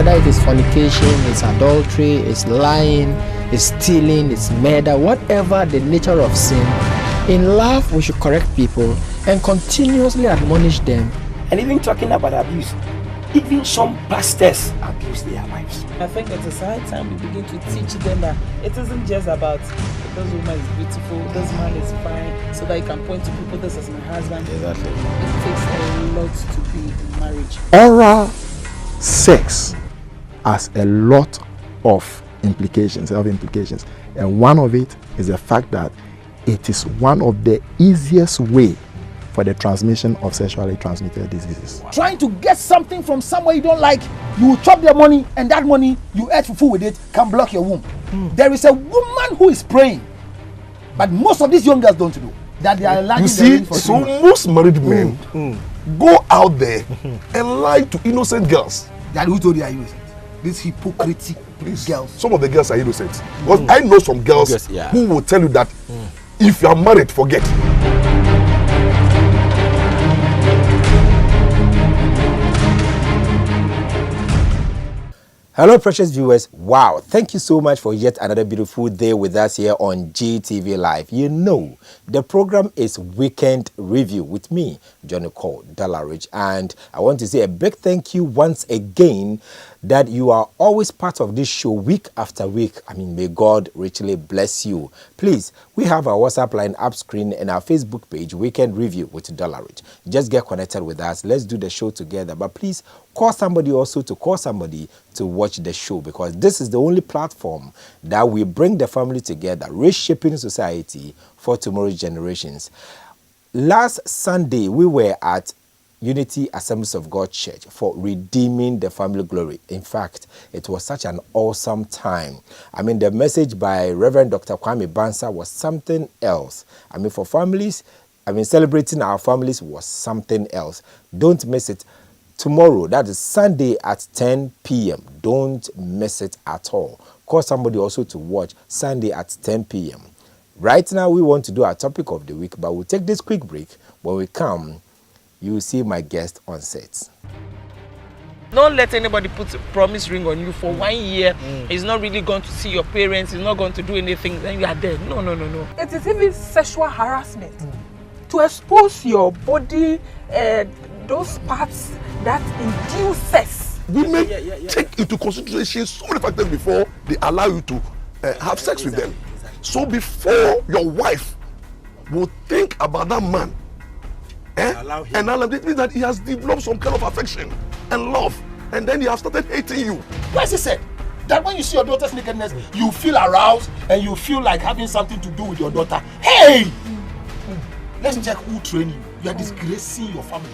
whether it is fornication, it's adultery, it's lying, it's stealing, it's murder, whatever the nature of sin. In love, we should correct people and continuously admonish them. And even talking about abuse, even some pastors abuse their wives. I think it is high time we begin to teach them that it isn't just about this woman is beautiful, this man is fine, so that you can point to people, this is my husband. Exactly. It takes a lot to be in marriage. Oral sex has a lot of implications, and one of it is the fact that it is one of the easiest way for the transmission of sexually transmitted diseases. Trying to get something from somewhere you don't like, you will chop their money, and that money you eat fufu with it can block your womb. There is a woman who is praying, but most of these young girls don't know that they are enlarging. You see, so most married men go out there and lie to innocent girls. That who told you are innocent? These hypocritic girls. Some of the girls are innocent. Because I know some girls who will tell you that if you are married, forget. Hello, precious viewers. Wow, thank you so much for yet another beautiful day with us here on GTV Live. You know, the program is Weekend Review with me, Johnny Cole Dollarich, and I want to say a big thank you once again that you are always part of this show week after week. I mean, may God richly bless you. Please, we have our WhatsApp line up screen and our Facebook page, Weekend Review with Dollarich. Just get connected with us. Let's do the show together. But please, call somebody also to call somebody to watch the show, because this is the only platform that we bring the family together, reshaping society for tomorrow's generations. Last Sunday, we were at Unity Assemblies of God Church for Redeeming the Family Glory. In fact, it was such an awesome time. I mean, the message by Reverend Dr. Kwame Bansa was something else. I mean, for families, celebrating our families was something else. Don't miss it. Tomorrow, that is Sunday at 10 p.m. Don't miss it at all. Call somebody also to watch Sunday at 10 p.m. Right now, we want to do our topic of the week, but we'll take this quick break. When we come, you will see my guest on set. Don't let anybody put a promise ring on you for 1 year. He's not really going to see your parents. He's not going to do anything. Then you are dead. No. It is even sexual harassment to expose your body, those parts that induce sex. Women take into consideration so many factors before they allow you to have sex with them. So before your wife will think about that man, and allow it means that he has developed some kind of affection and love, and then he has started hating you. Why is it said that when you see your daughter's nakedness, you feel aroused and you feel like having something to do with your daughter? Hey! Let's check who trained you. You are disgracing your family.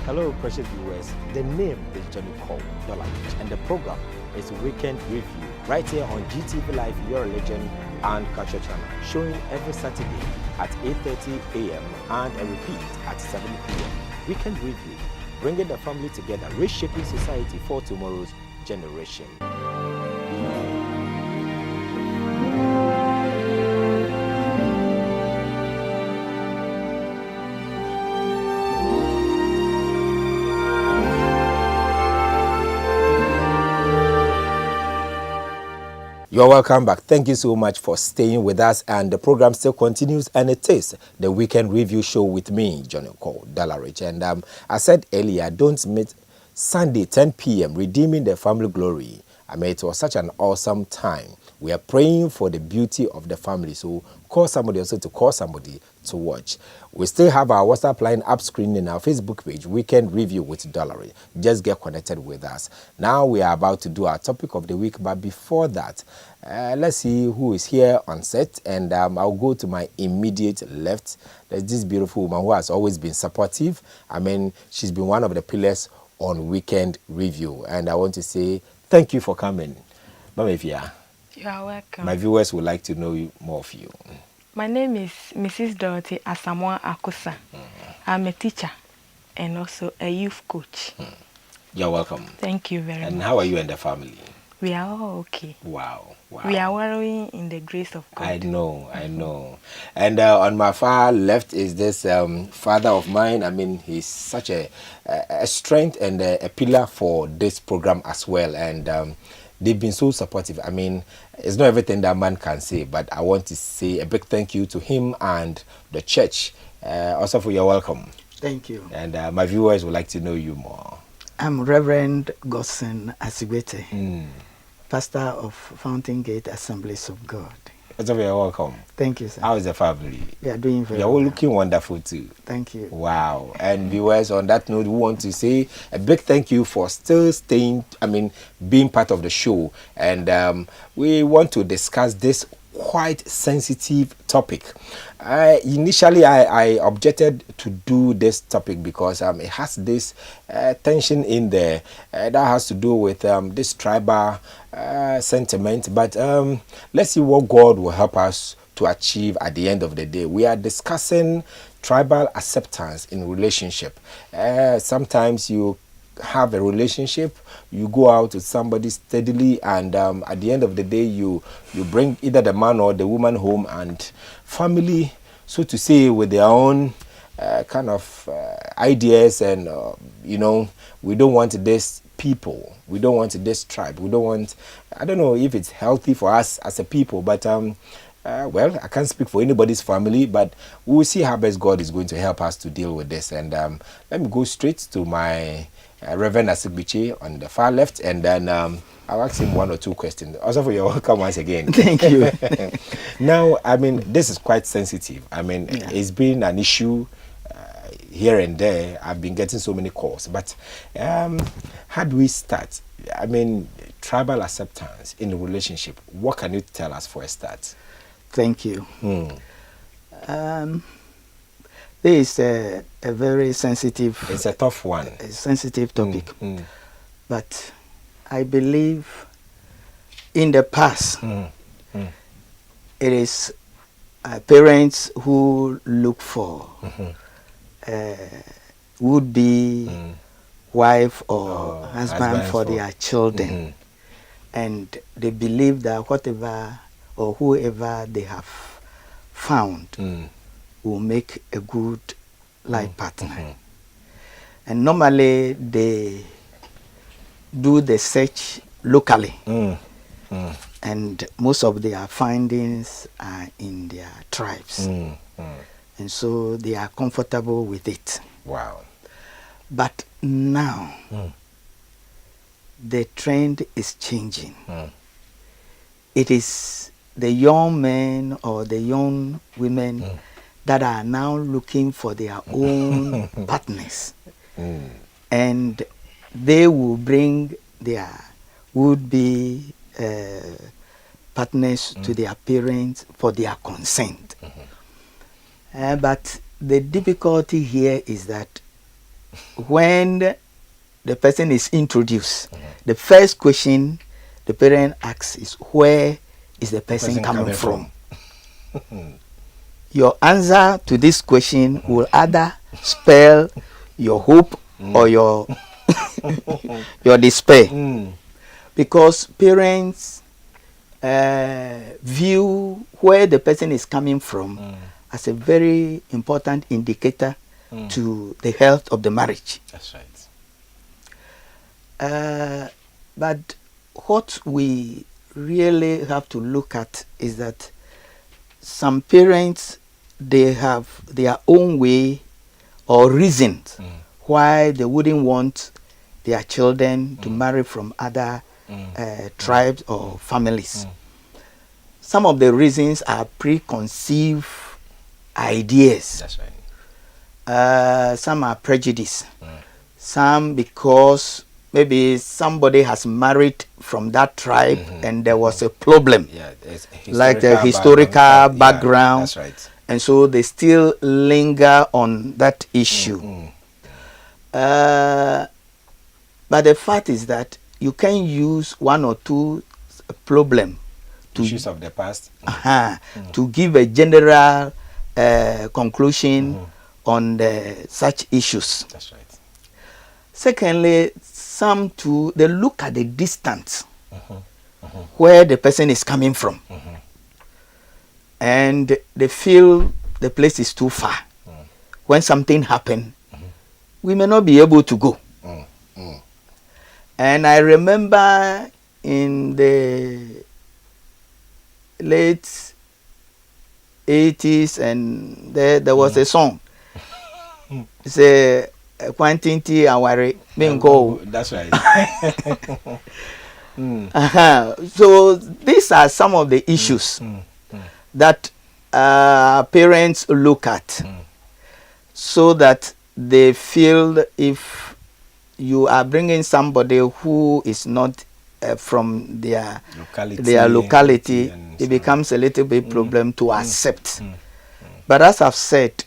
Hello, precious viewers. The name is Johnny Cole Dollarich, and the program is Weekend Review, right here on GTV Live, Your Religion and Culture Channel, showing every Saturday at 8:30 a.m. and a repeat at 7 p.m. Weekend Review, bringing the family together, reshaping society for tomorrow's generation. You're welcome back. Thank you so much for staying with us, and the program still continues, and it is the Weekend Review Show with me, Johnny Cole Dollarich. And I said earlier, don't miss Sunday 10 p.m. Redeeming the Family Glory. I mean, it was such an awesome time. We are praying for the beauty of the family, so call somebody also to call somebody to watch. We still have our WhatsApp line up screen in our Facebook page, Weekend Review with Dollarich. Just get connected with us. Now we are about to do our topic of the week, but before that, let's see who is here on set, and I'll go to my immediate left. There's this beautiful woman who has always been supportive. I mean, she's been one of the pillars on Weekend Review, and I want to say thank you for coming. Mama Ifya. You are welcome. My viewers would like to know more of you. My name is Mrs. Dorothy Asamoah Akosa. I'm a teacher and also a youth coach. You're welcome. Thank you very much. And how are you and the family? We are all okay. Wow. Wow. We are wallowing in the grace of God. I know. And on my far left is this father of mine. I mean, he's such a strength and a pillar for this program as well. And they've been so supportive. I mean, it's not everything that man can say, but I want to say a big thank you to him and the church. Also, for your welcome. Thank you. And my viewers would like to know you more. I'm Reverend Godson Asigwete, pastor of Fountain Gate Assemblies of God. Also, you're welcome. Thank you, sir. How is the family? We are doing very You're all well. looking wonderful too. Thank you. Wow. And viewers, on that note, we want to say a big thank you for still being part of the show. And we want to discuss this quite sensitive topic. Initially, I objected to do this topic because it has this tension in there that has to do with this tribal sentiment. But let's see what God will help us to achieve at the end of the day. We are discussing tribal acceptance in relationship. Sometimes you have a relationship, you go out with somebody steadily, and at the end of the day you bring either the man or the woman home, and family, so to say, with their own kind of ideas, and we don't want this people, we don't want this tribe, we don't want, I don't know if it's healthy for us as a people, but well, I can't speak for anybody's family, but we'll see how best God is going to help us to deal with this. And let me go straight to my Reverend Asigbiche on the far left, and then I'll ask him one or two questions. Also, for your welcome once again. Thank you. Now, I mean, this is quite sensitive. I mean, it's been an issue here and there. I've been getting so many calls, but how do we start? I mean, tribal acceptance in a relationship. What can you tell us for a start? Thank you. This is a very sensitive. It's a tough one. A sensitive topic, but I believe in the past it is parents who look for would be wife or husband for their children, and they believe that whatever or whoever they have found will make a good life partner. And normally they do the search locally, and most of their findings are in their tribes, and so they are comfortable with it. Wow. But now the trend is changing. It is the young men or the young women that are now looking for their own partners, and they will bring their would-be partners to their parents for their consent. But the difficulty here is that when the person is introduced, the first question the parent asks is, where is the person coming from? Your answer to this question will either spell your hope or your your despair, because parents view where the person is coming from as a very important indicator to the health of the marriage. That's right. But what we really have to look at is that some parents, they have their own way or reasons why they wouldn't want their children to marry from other tribes or families. Some of the reasons are preconceived ideas. That's right. Some are prejudice. Some because maybe somebody has married from that tribe and there was a problem, like the historical background. That's right. And so they still linger on that issue. But the fact is that you can use one or two problem to issues of the past to give a general conclusion on such issues. That's right. Secondly, some too, they look at the distance where the person is coming from. And they feel the place is too far. When something happens, we may not be able to go. And I remember in the late 80s, and there was a song. It's a quantity aware go. That's right. So these are some of the issues that parents look at, so that they feel if you are bringing somebody who is not from their locality, it becomes a little bit problem to accept. But as I've said,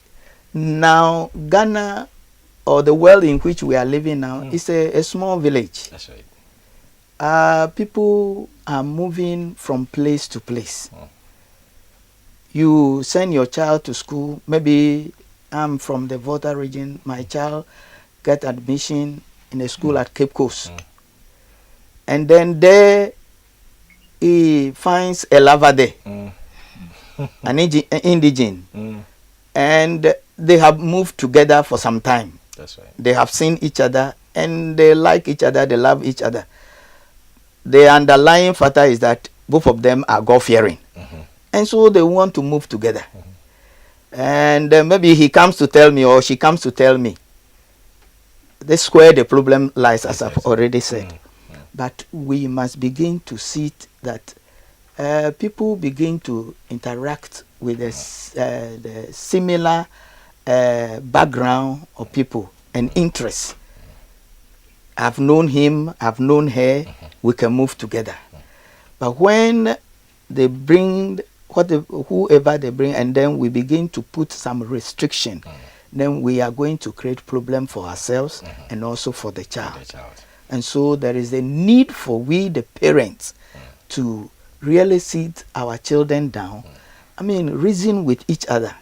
now Ghana, or the world in which we are living now, is a small village. That's right. People are moving from place to place. You send your child to school. Maybe I'm from the Volta region. My child get admission in a school at Cape Coast. And then there he finds a lover there, an indigene. And they have moved together for some time. That's right. They have seen each other and they like each other, they love each other. The underlying factor is that both of them are God-fearing. And so they want to move together. And maybe he comes to tell me, or she comes to tell me. This is where the problem lies, as I've already said. But we must begin to see that people begin to interact with the similar background of people and interests. I've known him, I've known her, we can move together. But when they bring whoever they bring, and then we begin to put some restriction, then we are going to create problem for ourselves and also for the child. And so there is a need for we, the parents, to really sit our children down. I mean, reason with each other.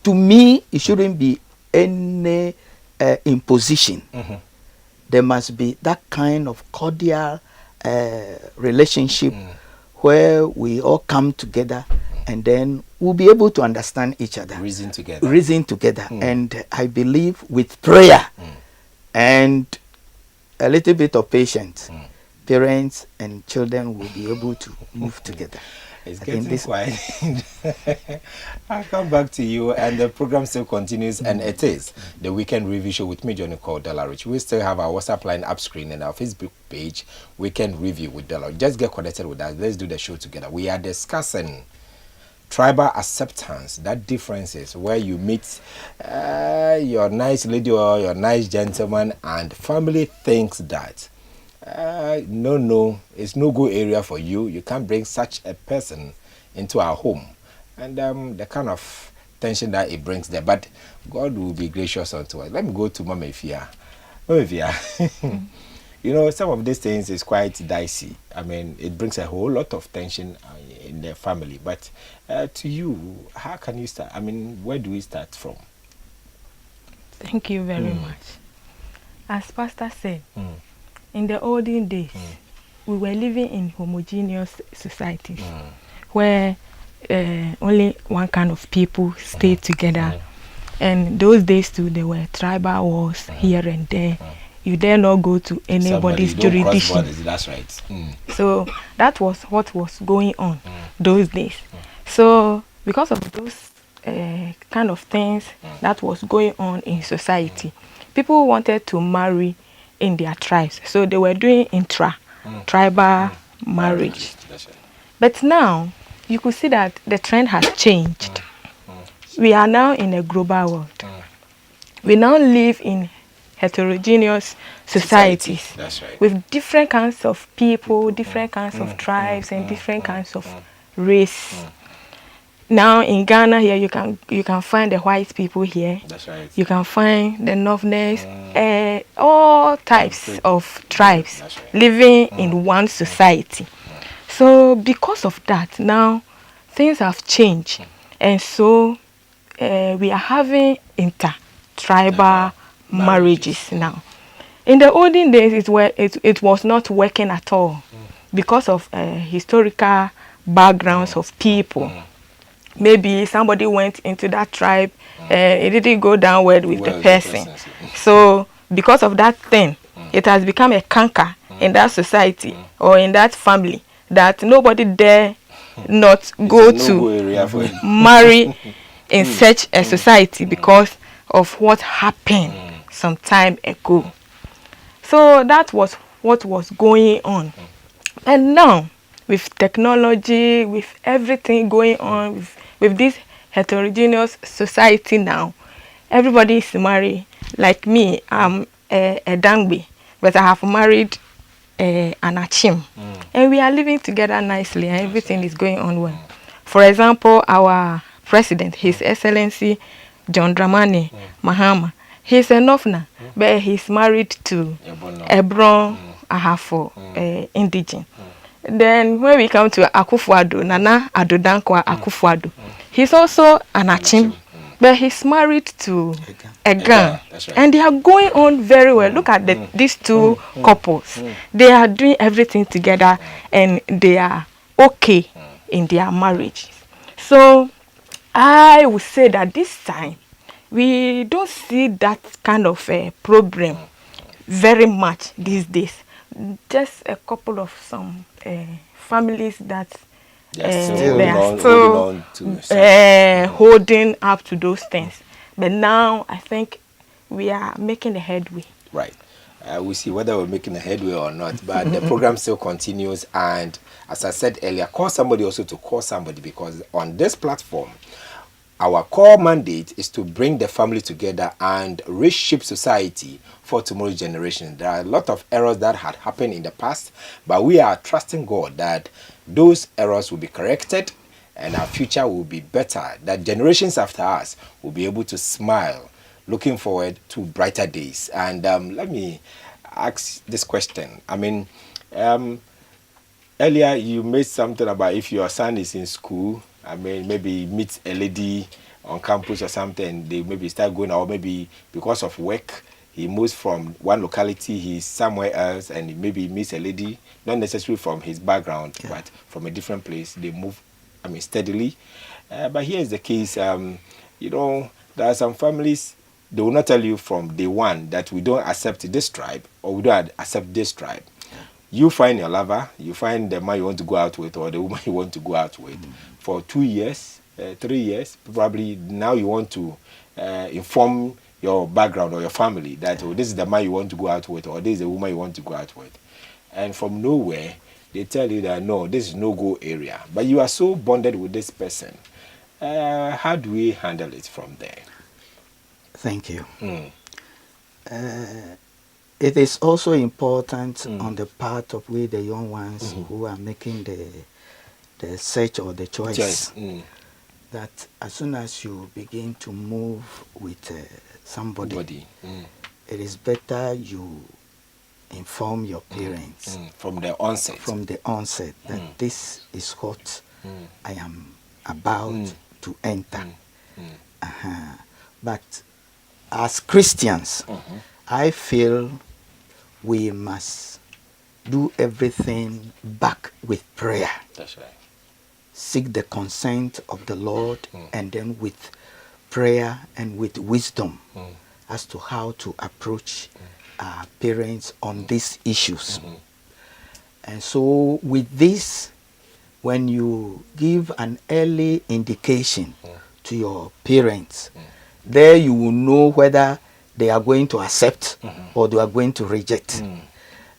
To me, it shouldn't be any imposition. There must be that kind of cordial relationship where we all come together, and then we'll be able to understand each other. Reason together. And I believe with prayer and a little bit of patience, parents and children will be able to move together. It's getting quiet. I'll come back to you, and the program still continues, and it is the Weekend Review Show with me, Johnny called Dollarich. We still have our WhatsApp line up screen and our Facebook page, Weekend Review with Dollarich. Just get connected with us. Let's do the show together. We are discussing tribal acceptance, that differences where you meet your nice lady or your nice gentleman, and family thinks that no, it's no good area for you. You can't bring such a person into our home, and the kind of tension that it brings there. But God will be gracious unto us. Let me go to Mama Ifia. Mama Ifia, you know, some of these things is quite dicey. I mean, it brings a whole lot of tension in the family. But to you, how can you start? I mean, where do we start from? Thank you very much. As Pastor said, in the olden days, we were living in homogeneous societies where only one kind of people stayed together. And those days too, there were tribal wars here and there. You dare not go to anybody's jurisdiction. That's right. So that was what was going on those days. So because of those kind of things that was going on in society, people wanted to marry in their tribes. So they were doing tribal marriage. But now, you could see that the trend has changed. We are now in a global world. We now live in heterogeneous societies. That's right. With different kinds of people, different kinds of tribes, and different kinds of race. Now in Ghana here, you can find the white people here. That's right. You can find the Northerners, all types of tribes living in one society. So because of that, now things have changed, and so we are having inter-tribal marriages now. In the olden days, it was not working at all. because of historical backgrounds of people. Maybe somebody went into that tribe, it didn't go down well with the person. So because of that thing, it has become a canker in that society or in that family that nobody dare not go to marry in such a society because of what happened some time ago. So that was what was going on. And now, with technology, with everything going on, with this heterogeneous society now, everybody is married. Like me, I'm a Dangbi, but I have married an Achim. And we are living together nicely and everything is going on well. For example, our president, His Excellency John Dramani Mahama, he's a Nofna, but he's married to Ebron Ahafo, indigene. Then when we come to Akufo-Addo, Nana Addo Akufo-Addo, he's also an Achim, but he's married to a Gan. Right. And they are going on very well. Look at these two couples. They are doing everything together and they are okay in their marriage. So I would say that this time, we don't see that kind of problem very much these days. Just a couple of some families that they are still holding up to those things. But now I think we are making a headway. Right. We see whether we're making a headway or not, but the program still continues. And as I said earlier, call somebody also to call somebody, because on this platform, our core mandate is to bring the family together and reshape society for tomorrow's generation. There are a lot of errors that had happened in the past, but we are trusting God that those errors will be corrected and our future will be better, that generations after us will be able to smile, looking forward to brighter days. And let me ask this question. I mean, earlier you made something about if your son is in school, I mean, maybe meet a lady on campus or something, they maybe start going, or maybe because of work, he moves from one locality, he's somewhere else, and maybe meets a lady, not necessarily from his background, but from a different place. They move, I mean, steadily. But here is the case, you know, there are some families, they will not tell you from day one that we don't accept this tribe or we don't accept this tribe. You find your lover, you find the man you want to go out with or the woman you want to go out with for 2 years, 3 years, probably now you want to inform your background or your family that, oh, this is the man you want to go out with or this is the woman you want to go out with. And from nowhere, they tell you that, no, this is no-go area. But you are so bonded with this person. How do we handle it from there? Thank you. It is also important on the part of we, the young ones who are making the search or the choice, that as soon as you begin to move with somebody, it is better you inform your parents from the onset. From the onset that this is what I am about to enter. But as Christians, I feel we must do everything back with prayer. That's right. Seek the consent of the Lord, and then with prayer and with wisdom as to how to approach our parents on these issues. And so with this, when you give an early indication to your parents, there you will know whether they are going to accept or they are going to reject.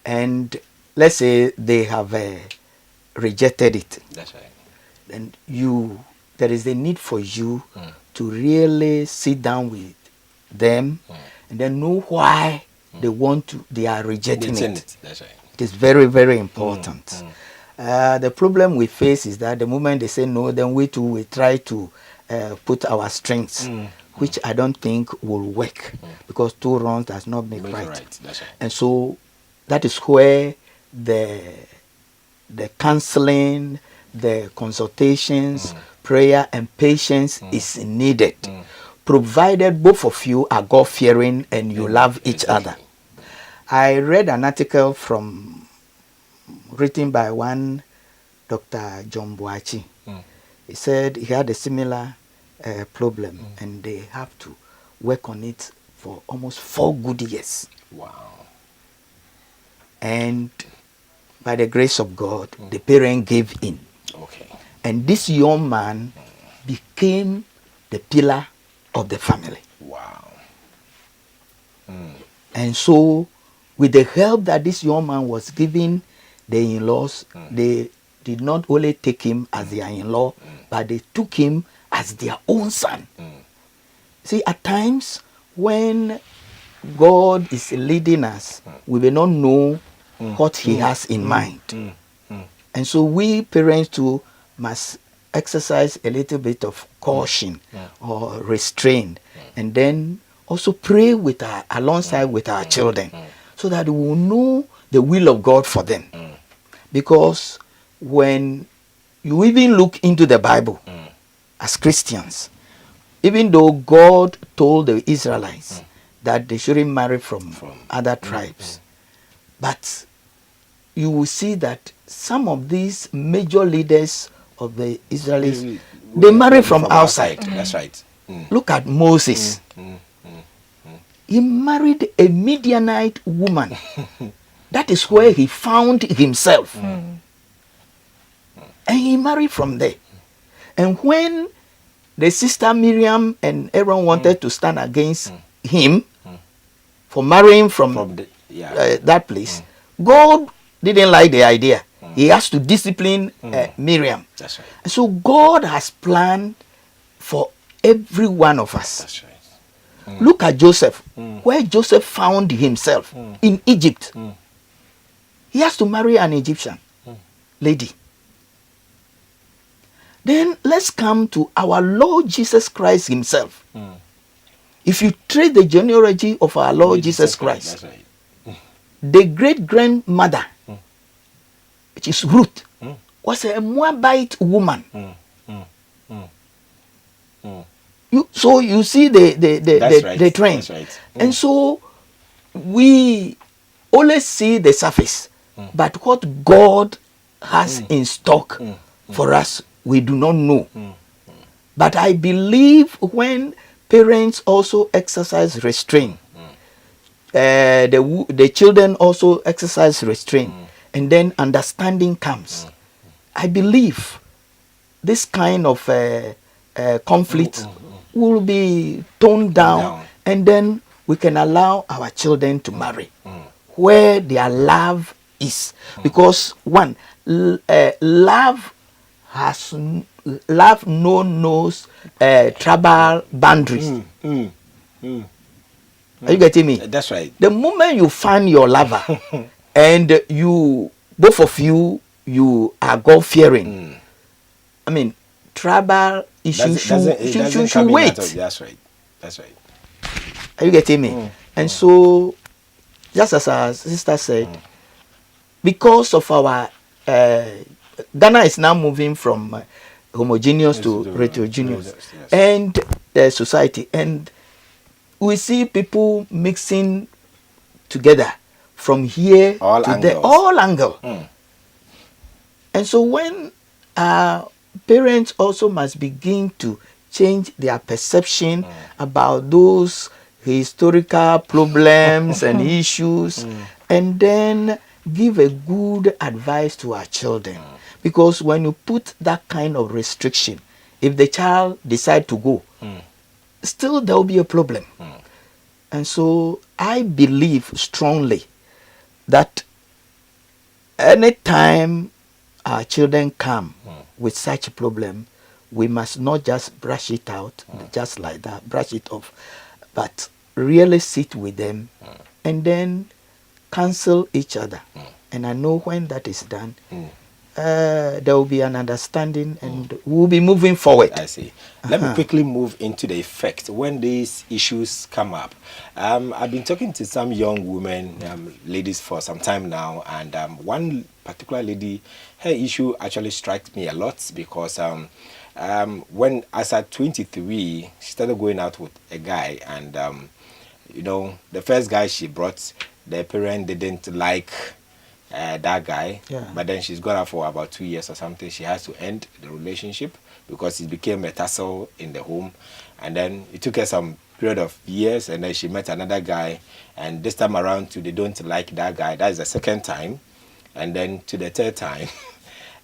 And let's say they have rejected it. That's right. Then there is a need for you to really sit down with them and then know why they are rejecting it. That's right. It is very, very important. The problem we face is that the moment they say no, then we too will try to put our strengths, which I don't think will work, because two wrongs does not make right. That's right. And so that is where the counseling, the consultations, prayer and patience is needed, provided both of you are God-fearing and you love each other. I read an article from written by one Dr. John Boachi. He said he had a similar problem and they have to work on it for almost 4 good years. Wow. And by the grace of God, the parent gave in. Okay. And this young man became the pillar of the family. Wow. And so, with the help that this young man was giving the in-laws, they did not only take him as their in-law, but they took him as their own son. See, at times when God is leading us, we may not know what he has in mind. And so we parents too must exercise a little bit of caution or restraint, and then also pray with alongside with our children, so that we will know the will of God for them. Because when you even look into the Bible as Christians, even though God told the Israelites that they shouldn't marry from other tribes, but you will see that some of these major leaders of the Israelis, they marry from outside. That's right. Look at Moses. He married a Midianite woman. That is where he found himself. And he married from there. And when the sister Miriam and Aaron wanted to stand against him for marrying from that place, God didn't like the idea. He has to discipline Miriam. That's right. And so God has planned for every one of us. That's right. Look at Joseph, where Joseph found himself in Egypt. He has to marry an Egyptian lady. Then let's come to our Lord Jesus Christ himself. If you trace the genealogy of our Lord Jesus Christ, That's right. the great-grandmother, which is Ruth, was a Moabite woman. So you see the trend. That's right. And so we always see the surface, but what God has in stock for us, we do not know. But I believe when parents also exercise restraint, the children also exercise restraint, and then understanding comes. I believe this kind of conflict will be toned down, and then we can allow our children to marry where their love is. Because one, love knows tribal boundaries. Are you getting me? That's right. The moment you find your lover and you, both of you are God fearing, I mean, tribal issues should wait. That's right. That's right. Are you getting me? And so, just as our sister said, because of our Ghana is now moving from homogeneous to heterogeneous, and the society, and we see people mixing together from here to there, all angle. And so when parents also must begin to change their perception about those historical problems and issues, and then give a good advice to our children. Because when you put that kind of restriction, if the child decide to go, still there will be a problem. And so I believe strongly that anytime our children come with such a problem, we must not just brush it out, just like that, brush it off, but really sit with them and then counsel each other. And I know when that is done, there will be an understanding and we'll be moving forward. I see. Let me quickly move into the effect when these issues come up. I've been talking to some young women, ladies, for some time now, and one particular lady, her issue actually strikes me a lot because when as at 23, she started going out with a guy, and you know, the first guy she brought, the parent didn't like that guy. Yeah. But then she's gone out for about 2 years or something. She has to end the relationship because it became a tussle in the home. And then it took her some period of years, and then she met another guy. And this time around, too, they don't like that guy. That is the second time. And then to the third time.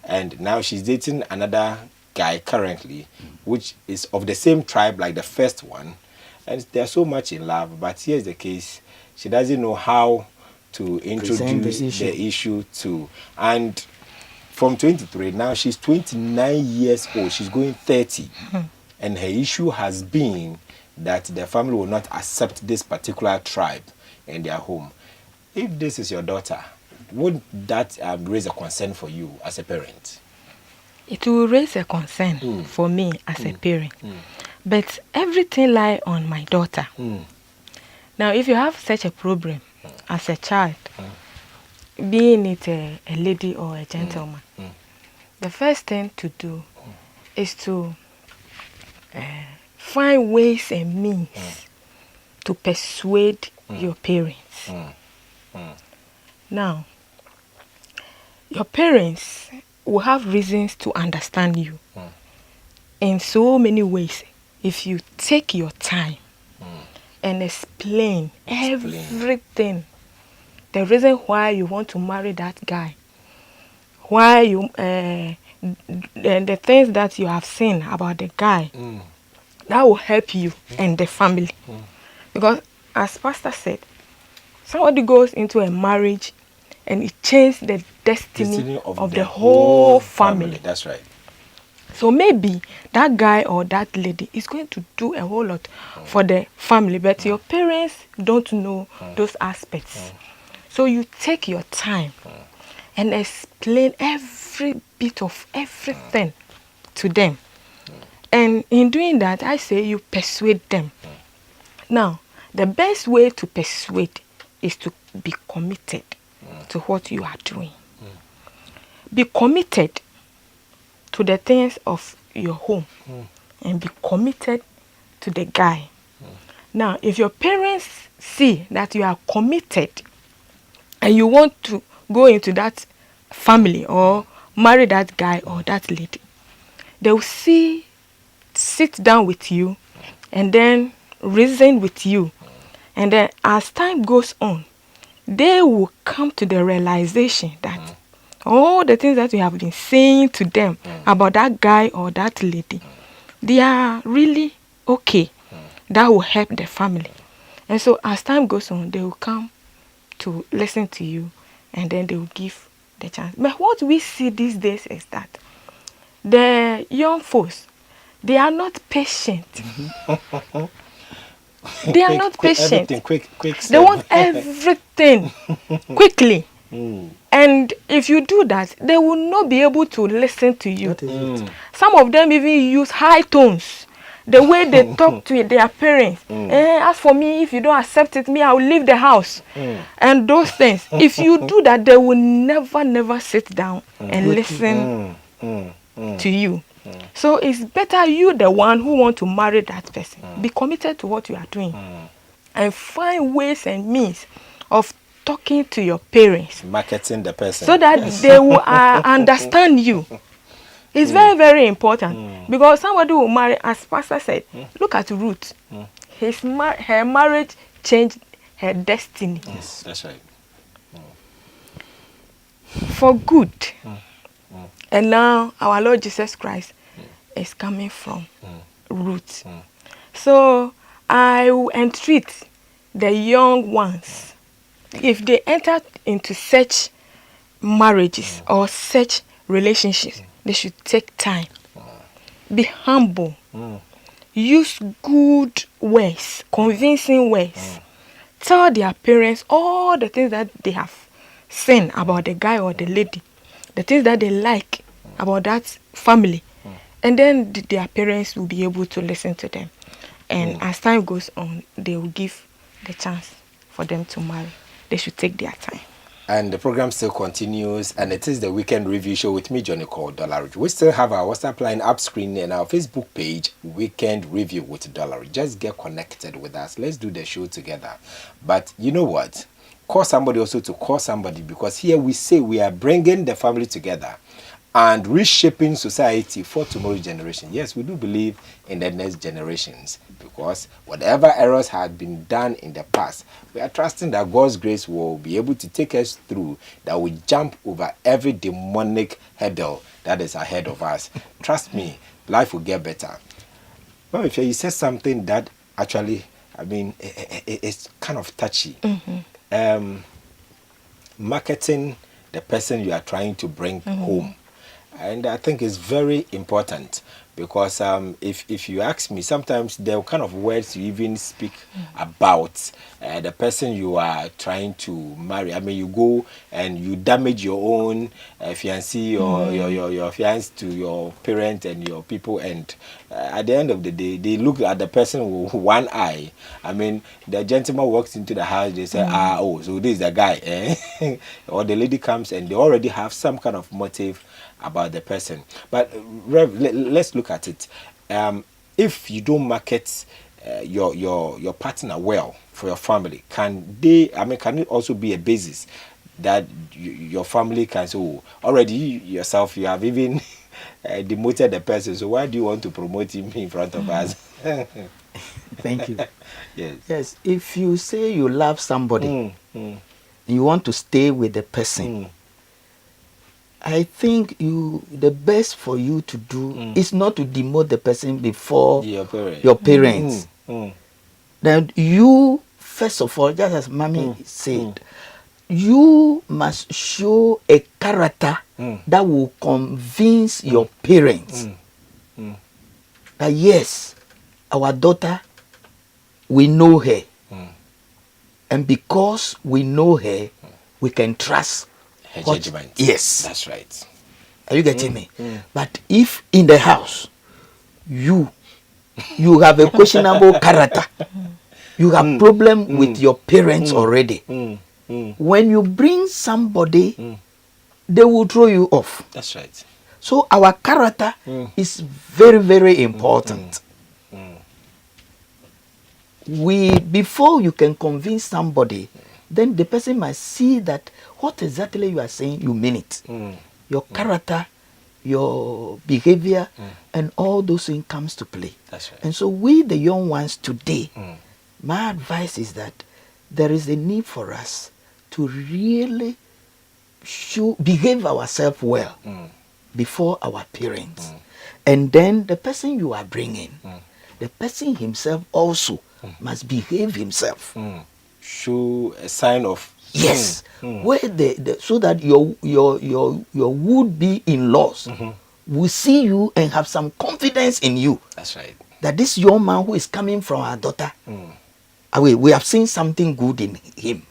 And now she's dating another guy currently, which is of the same tribe like the first one. And they're so much in love. But here's the case. She doesn't know how to introduce the issue to. And from 23, now she's 29 years old. She's going 30. And her issue has been that the family will not accept this particular tribe in their home. If this is your daughter, would that raise a concern for you as a parent? It will raise a concern for me as a parent. But everything lies on my daughter. Now, if you have such a problem as a child, being it a lady or a gentleman, the first thing to do is to find ways and means to persuade your parents. Now, your parents will have reasons to understand you in so many ways if you take your time and explain everything. The reason why you want to marry that guy, why you the things that you have seen about the guy, that will help you and the family. Because as Pastor said, somebody goes into a marriage and it changes the destiny of the whole family. That's right. So maybe that guy or that lady is going to do a whole lot for the family, but your parents don't know those aspects. So you take your time and explain every bit of everything to them. And in doing that, I say you persuade them. Now, the best way to persuade is to be committed to what you are doing. Be committed to the things of your home and be committed to the guy. Now, if your parents see that you are committed and you want to go into that family or marry that guy or that lady, they will sit down with you and then reason with you. And then as time goes on, they will come to the realization that all the things that you have been saying to them about that guy or that lady, they are really okay. That will help the family. And so as time goes on, they will come to listen to you and then they will give the chance. But what we see these days is that the young folks, they are not patient. They are not patient. Quick they want everything quickly. And if you do that, they will not be able to listen to you. Some of them even use high tones. The way they talk to their parents. As for me, if you don't accept it, I will leave the house. And those things. If you do that, they will never sit down and listen to you. So it's better you, the one who want to marry that person, be committed to what you are doing. And find ways and means of talking to your parents. Marketing the person. So that they will understand you. It's very, very important. Because somebody will marry, as Pastor said, look at Ruth. Her marriage changed her destiny. Yes, that's right. For good. And now our Lord Jesus Christ is coming from Ruth. So I will entreat the young ones, if they enter into such marriages or such relationships, they should take time. Be humble. Use good words, convincing words. Tell their parents all the things that they have seen about the guy or the lady, the things that they like about that family. And then their parents will be able to listen to them. And as time goes on, they will give the chance for them to marry. They should take their time. And the program still continues, and it is the Weekend Review Show with me, Johnny called Dollarich. We still have our WhatsApp line up screen and our Facebook page, Weekend Review with Dollarich. Just get connected with us. Let's do the show together. But you know what? call somebody also to call somebody, because here we say we are bringing the family together and reshaping society for tomorrow's generation. Yes, we do believe in the next generations, because whatever errors had been done in the past, we are trusting that God's grace will be able to take us through, that we jump over every demonic hurdle that is ahead of us. Trust me, life will get better. Well, if you said something that actually, I mean, it's kind of touchy. Marketing the person you are trying to bring home. And I think it's very important, because if you ask me, sometimes there are kind of words you even speak about the person you are trying to marry. I mean, you go and you damage your own fiancé or your fiancé to your parents and your people, and at the end of the day, they look at the person with one eye. I mean, the gentleman walks into the house, they say, so this is the guy. Eh? Or the lady comes and they already have some kind of motive about the person. But Rev, let's look at it. If you don't market your partner well for your family, can it also be a basis that your family can say, oh, already yourself, you have even demoted the person, so why do you want to promote him in front of us? Thank you. Yes. If you say you love somebody, you want to stay with the person, I think the best for you to do is not to demote the person before your parents. Then you, first of all, just as Mommy said, you must show a character that will convince your parents that yes, our daughter, we know her. And because we know her, we can trust her judgment. Yes. That's right. Are you getting me? But if in the house, you have a questionable character, you have problem with your parents already, when you bring somebody, they will throw you off. That's right. So our character is very, very important. Before you can convince somebody, then the person must see that what exactly you are saying, you mean it. Your character, your behavior, and all those things comes to play. That's right. And so we, the young ones today, my advice is that there is a need for us to really behave ourselves well before our parents. And then the person you are bringing, the person himself also must behave himself. Show a sign of yes, where so that your would-be in-laws will see you and have some confidence in you. That's right. That this young man who is coming from our daughter, we have seen something good in him.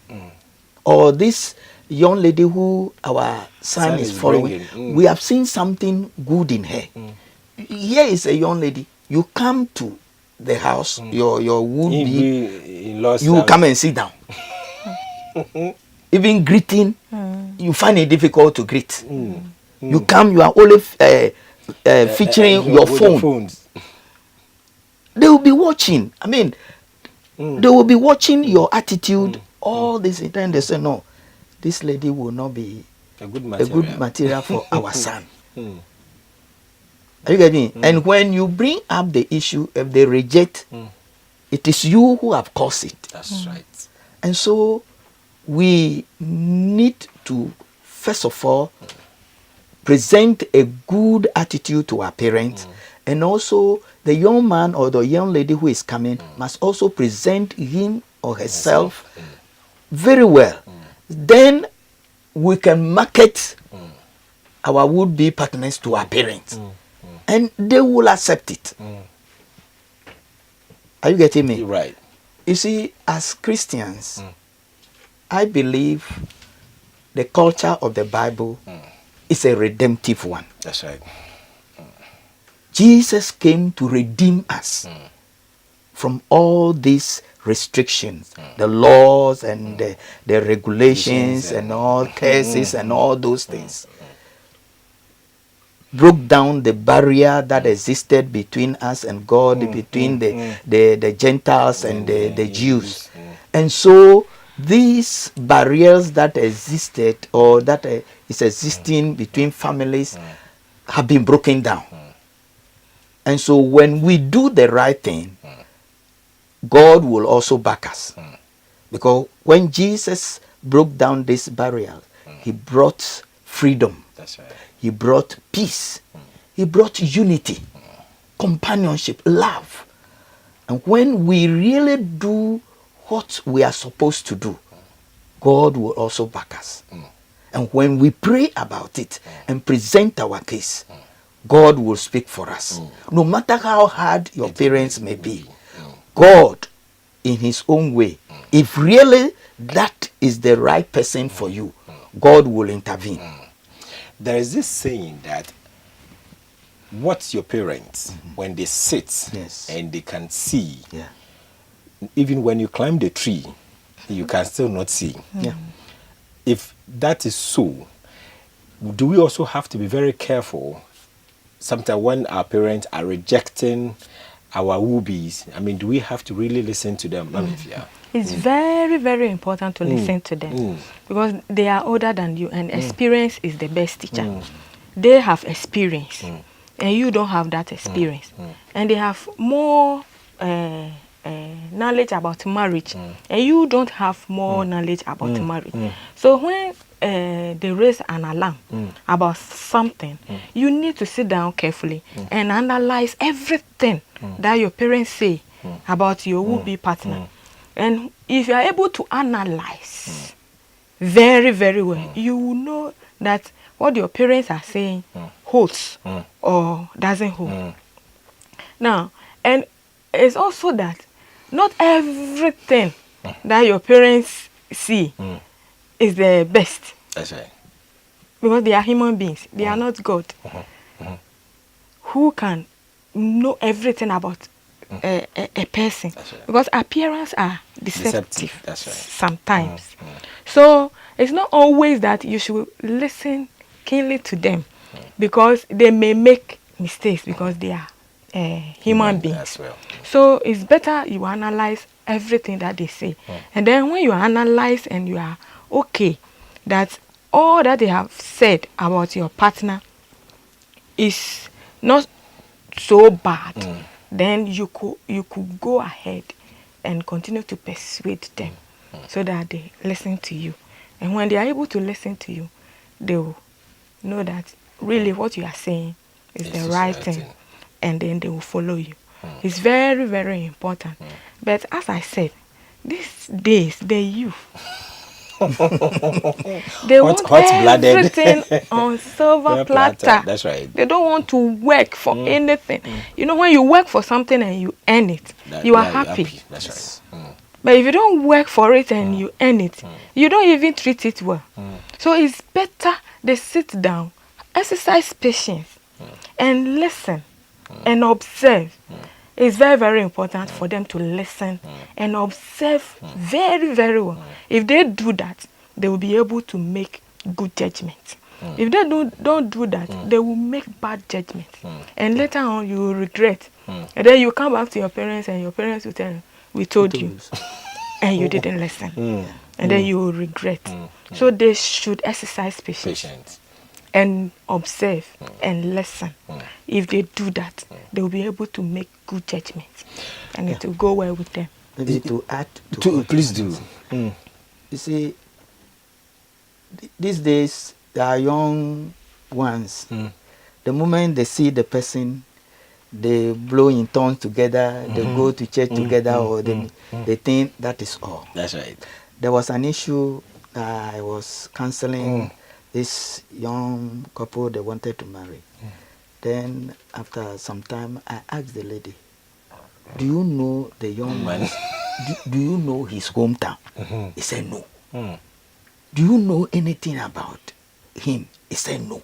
Or this young lady who our son is following, we have seen something good in her. Here is a young lady. You come to the house, your would-be in-laws, you come and sit down. Even greeting, you find it difficult to greet. You come, you are only featuring your phone. They will be watching. I mean, they will be watching your attitude, all this, and then they say, no, this lady will not be a good material for our son. Are you getting me? And when you bring up the issue, if they reject, it is you who have caused it. That's right. And so we need to, first of all, present a good attitude to our parents, and also the young man or the young lady who is coming must also present him or herself very well. Then we can market our would-be partners to our parents, and they will accept it. Are you getting me? Right. You see, as Christians, I believe the culture of the Bible is a redemptive one. That's right. Jesus came to redeem us from all these restrictions, the laws and the regulations and all curses and all those things. Broke down the barrier that existed between us and God, between the Gentiles and the Jews. And so these barriers that existed or that is existing between families have been broken down. And so when we do the right thing, God will also back us. Because when Jesus broke down this barrier, he brought freedom. That's right. He brought peace. He brought unity, companionship, love. And when we really do what we are supposed to do, God will also back us. And when we pray about it and present our case, God will speak for us. No matter how hard your parents may be, God, in his own way, if really that is the right person for you, God will intervene. There is this saying that what your parents, when they sit Yes. and they can see, Yeah. even when you climb the tree, you can still not see. Yeah. If that is so, do we also have to be very careful sometimes when our parents are rejecting our woobies? I mean, do we have to really listen to them? It's very, very important to listen to them because they are older than you, and experience is the best teacher. They have experience, and you don't have that experience. And they have more knowledge about marriage, and you don't have more knowledge about marriage. So when they raise an alarm about something, you need to sit down carefully and analyze everything that your parents say about your would-be partner. And if you are able to analyze very, very well, you will know that what your parents are saying holds or doesn't hold. Now, and it's also that not everything that your parents see is the best. That's right. Because they are human beings. They are not God. Who can know everything about a person? Right. Because appearance are deceptive. That's right. Sometimes. So it's not always that you should listen keenly to them because they may make mistakes because they are human beings. As well. So it's better you analyze everything that they say. And then when you analyze and you are okay that all that they have said about your partner is not so bad, then you could go ahead and continue to persuade them so that they listen to you. And when they are able to listen to you, they will know that really what you are saying is the right thing, and then they will follow you. It's very, very important. But as I said, these days, the youth, they want everything on silver platter. That's right. They don't want to work for anything. You know, when you work for something and you earn it, you are happy. That's right. But if you don't work for it and you earn it, you don't even treat it well. So it's better they sit down, exercise patience, and listen and observe. It's very, very important for them to listen and observe very, very well. If they do that, they will be able to make good judgment. If they don't do that, they will make bad judgment. And later on, you will regret. And then you come back to your parents and your parents will tell you, we told you, and you didn't listen. And then you will regret. So they should exercise patience. And observe and listen. If they do that, they will be able to make good judgments, and it will go well with them. Maybe to add to please do. You see, these days there are young ones. The moment they see the person, they blow in tongues together, they go to church together, or they think that is all. That's right. There was an issue I was counseling. This young couple, they wanted to marry. Then after some time, I asked the lady, do you know the young man? do you know his hometown? He said no. Do you know anything about him? He said no.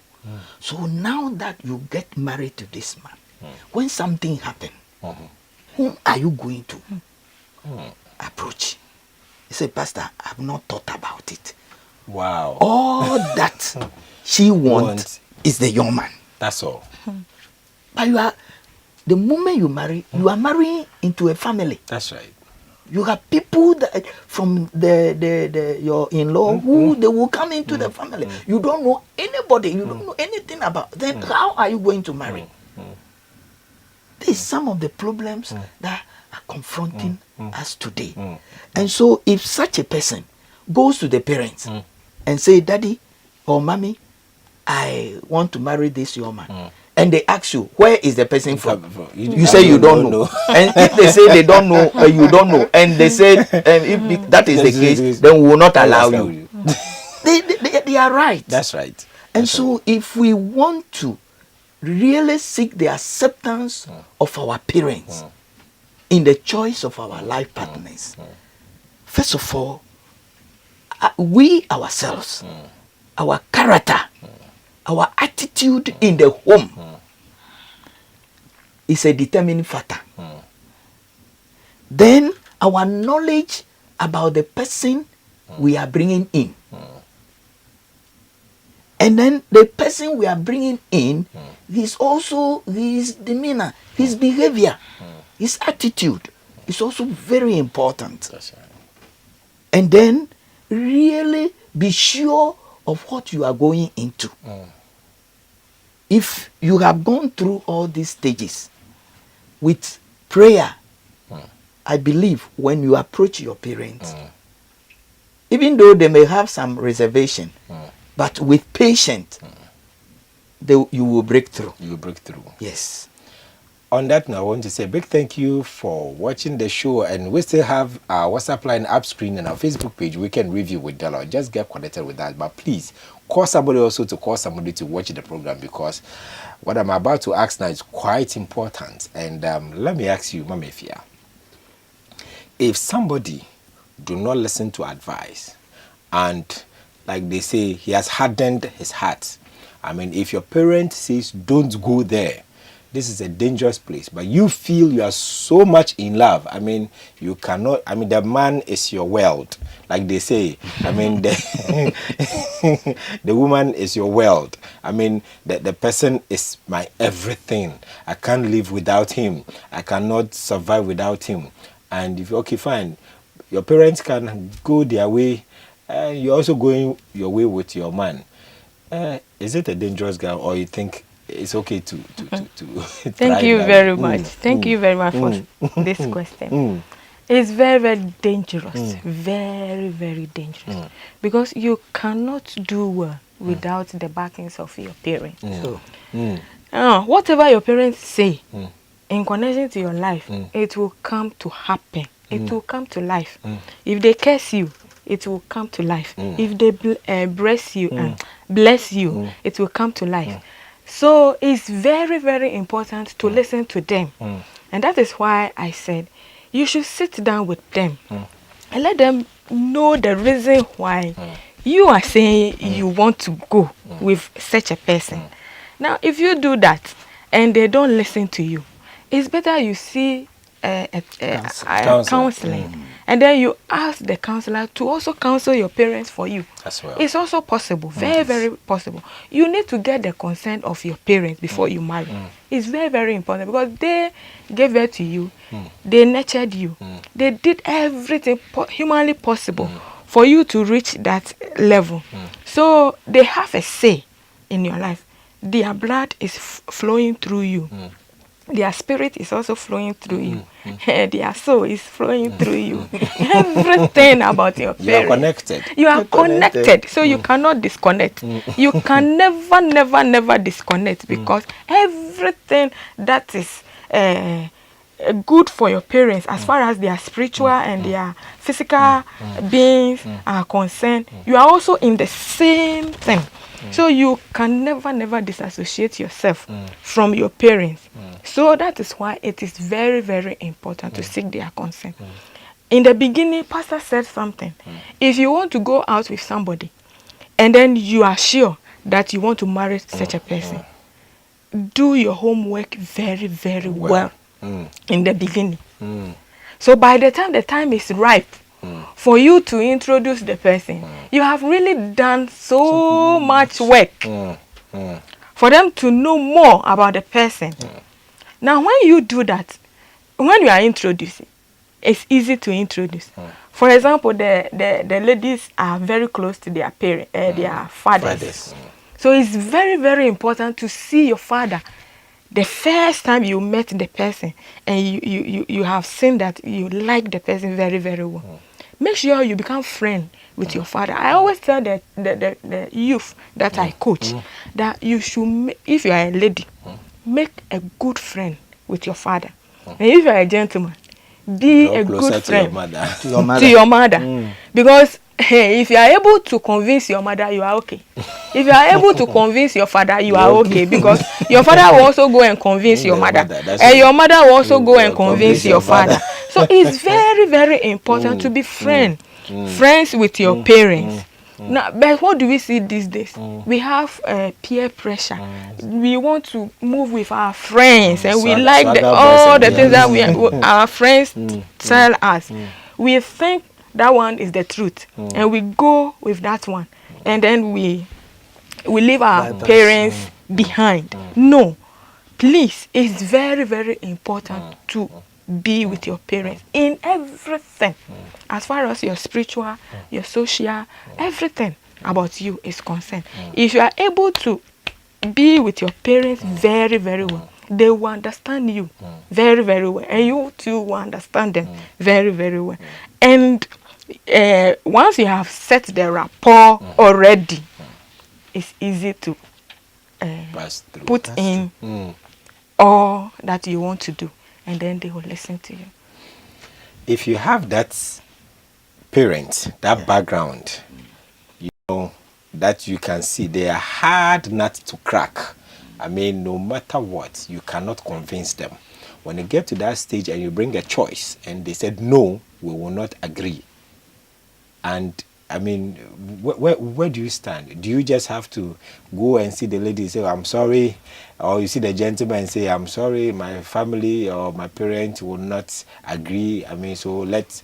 So now that you get married to this man, when something happens, whom are you going to approach? He said, Pastor, I've not thought about it. Wow. All that she wants is the young man. That's all. But the moment you marry, you are marrying into a family. That's right. You have people that from your in-law who they will come into the family. You don't know anybody. You don't know anything about. Then how are you going to marry? These are some of the problems that are confronting us today. And so, if such a person goes to the parents and say, "Daddy or Mommy, I want to marry this young man," and they ask you, where is the person from? You say you don't know. And if they say they don't know, you don't know, and they say, if that is the case, then we will not allow you. They are right. That's right. And so, if we want to really seek the acceptance of our parents in the choice of our life partners, first of all, we ourselves, our character, our attitude in the home is a determining factor. Then our knowledge about the person we are bringing in. And then the person we are bringing in is also his demeanor, his behavior, his attitude is also very important. That's right. And then really be sure of what you are going into. If you have gone through all these stages with prayer, I believe when you approach your parents, even though they may have some reservation, but with patience, you will break through. You will break through. Yes. On that note, I want to say a big thank you for watching the show, and we still have our WhatsApp line up screen and our Facebook page. We can review with Dollarich. Just get connected with that, but please call somebody also to call somebody to watch the program, because what I'm about to ask now is quite important. And let me ask you, Mama Efia, if somebody do not listen to advice, and like they say, he has hardened his heart. I mean, if your parent says don't go there, this is a dangerous place, but you feel you are so much in love. I mean, you cannot, I mean, the man is your world, like they say. I mean, the woman is your world. I mean, the person is my everything. I can't live without him. I cannot survive without him. And if, okay, fine, your parents can go their way, you're also going your way with your man. Is it a dangerous guy, or you think it's okay to Thank you very much. Thank you very much for this question. It's very, very dangerous. Very, very dangerous. Because you cannot do well without the backings of your parents. Whatever your parents say in connection to your life, it will come to happen. It will come to life. If they curse you, it will come to life. If they bless you, it will come to life. So it's very, very important to listen to them. And that is why I said you should sit down with them and let them know the reason why you are saying you want to go with such a person. Now, if you do that and they don't listen to you, it's better you see counseling. And then you ask the counselor to also counsel your parents for you. As well. It's also possible, very, very possible. You need to get the consent of your parents before you marry. It's very, very important, because they gave birth to you, they nurtured you, they did everything humanly possible for you to reach that level. So they have a say in your life. Their blood is flowing through you. Their spirit is also flowing through you. Their soul is flowing through you. Everything about your parents. You are connected. You are connected. So you cannot disconnect. You can never, never, never disconnect, because everything that is good for your parents, as far as their spiritual and their physical beings are concerned, you are also in the same thing. So you can never, never disassociate yourself from your parents. So that is why it is very, very important to seek their consent. In the beginning, Pastor said something. If you want to go out with somebody and then you are sure that you want to marry such a person, do your homework very, very well in the beginning. So by the time is ripe for you to introduce the person, you have really done so much work for them to know more about the person. Now, when you do that, when you are introducing, it's easy to introduce. For example, the ladies are very close to their parents, their fathers. So it's very, very important to see your father the first time you met the person, and you have seen that you like the person very, very well. Make sure you become friend with your father. I always tell the youth that I coach that you should, if you are a lady, make a good friend with your father. And if you are a gentleman, be a good friend to your mother. Because if you are able to convince your mother, you are okay. If you are able to convince your father, you are okay. Because your father will also go and convince your mother. And your mother will also go and convince your father. So it's very, very important to be friends with your parents. Now, but what do we see these days? We have peer pressure. We want to move with our friends, and we like all the things that our friends tell us. We think that one is the truth, and we go with that one, and then we leave our parents behind. No, please, it's very, very important to be with your parents in everything, as far as your spiritual, your social, everything about you is concerned. If you are able to be with your parents very, very well, they will understand you very, very well, and you too will understand them very, very well. And once you have set the rapport already, it's easy to put in all that you want to do, and then they will listen to you. If you have that parent, that background, you know, that you can see, they are hard nut to crack. I mean, no matter what, you cannot convince them. When you get to that stage and you bring a choice and they said, no, we will not agree. And I mean, where do you stand? Do you just have to go and see the lady and say, I'm sorry? Or you see the gentleman and say, I'm sorry, my family or my parents will not agree. I mean, so let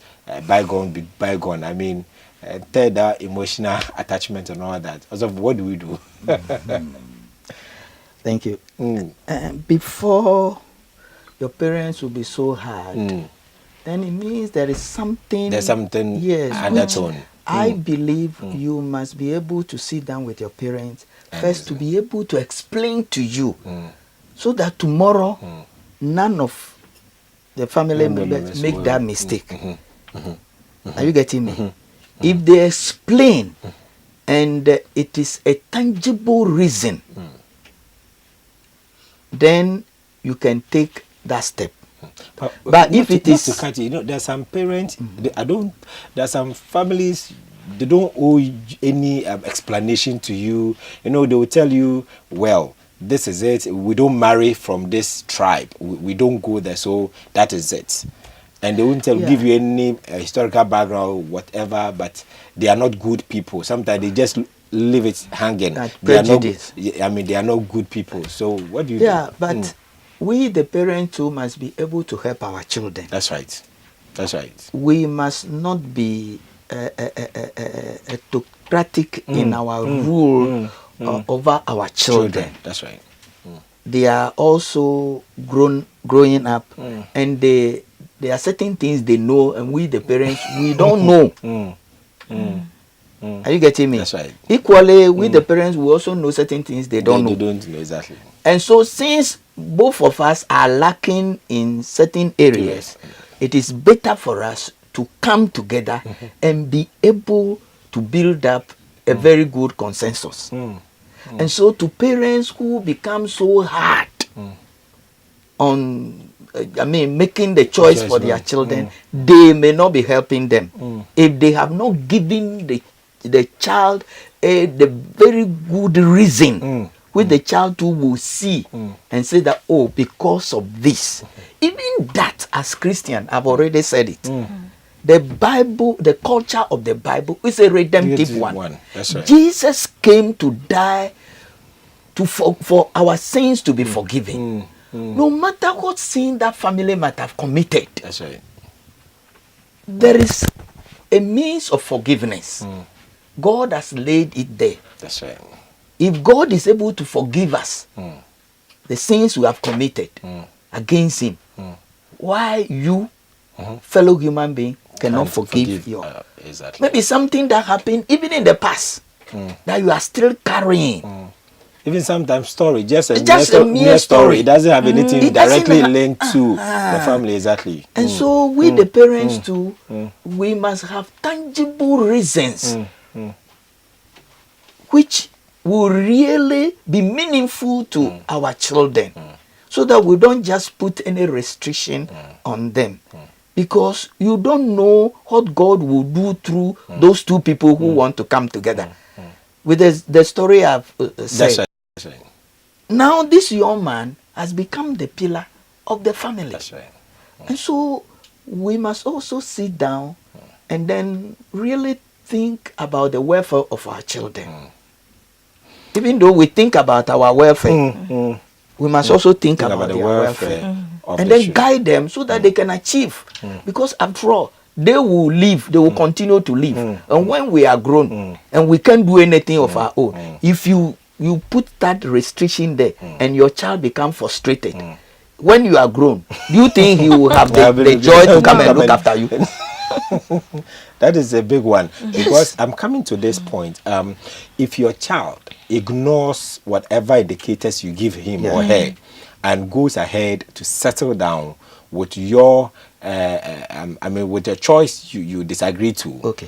bygone be bygone. I mean, tell that emotional attachment and all that. Also, what do we do? Thank you. Before your parents will be so hard, then it means there is something. There's something undertone. I believe you must be able to sit down with your parents first to be able to explain to you, so that tomorrow none of the family members make that mistake. Are you getting me? If they explain and it is a tangible reason, then you can take that step. But if it is, to cut you know, there's some parents. There's some families. They don't owe any explanation to you. You know, they will tell you, well, this is it. We don't marry from this tribe. We don't go there. So that is it. And they won't give you any historical background, whatever. But they are not good people. Sometimes they just leave it hanging. They are not. I mean, they are not good people. So what do you do? Yeah, but we, the parents too, must be able to help our children. That's right. That's right. We must not be autocratic in our rule over our children. That's right. They are also growing up, and there are certain things they know, and we, the parents, we don't know. Are you getting me? That's right. Equally, we, the parents, we also know certain things they don't know. They don't know exactly. And so, since both of us are lacking in certain areas, it is better for us to come together and be able to build up a very good consensus. And so, to parents who become so hard on, making the choice for their children, they may not be helping them. If they have not given the child the very good reason which the child too will see and say that, oh, because of this. Even that, as Christian, I've already said it. The Bible, the culture of the Bible is a redemptive one. That's right. Jesus came to die for our sins to be forgiven. No matter what sin that family might have committed. That's right. There is a means of forgiveness. God has laid it there. That's right. If God is able to forgive us the sins we have committed against him, why you fellow human being cannot Can't forgive your. exactly. Maybe something that happened even in the past that you are still carrying. Even sometimes story, just a mere mere story. story. It doesn't have anything It doesn't directly ha- linked to the family, exactly. And so we the parents too, we must have tangible reasons which will really be meaningful to our children, so that we don't just put any restriction on them. Because you don't know what God will do through those two people who want to come together. With the story I've said. That's right. Now this young man has become the pillar of the family. That's right. And so we must also sit down and then really think about the welfare of our children. Even though we think about our welfare, we must also think about their welfare. And then guide them so that they can achieve. Because after all, they will live, they will continue to live. And when we are grown and we can't do anything of our own, if you put that restriction there and your child become frustrated, when you are grown, do you think he will have the joy to come and look after you? That is a big one, because I'm coming to this point. If your child ignores whatever indicators you give him or her and goes ahead to settle down with your with a choice you disagree to. Okay.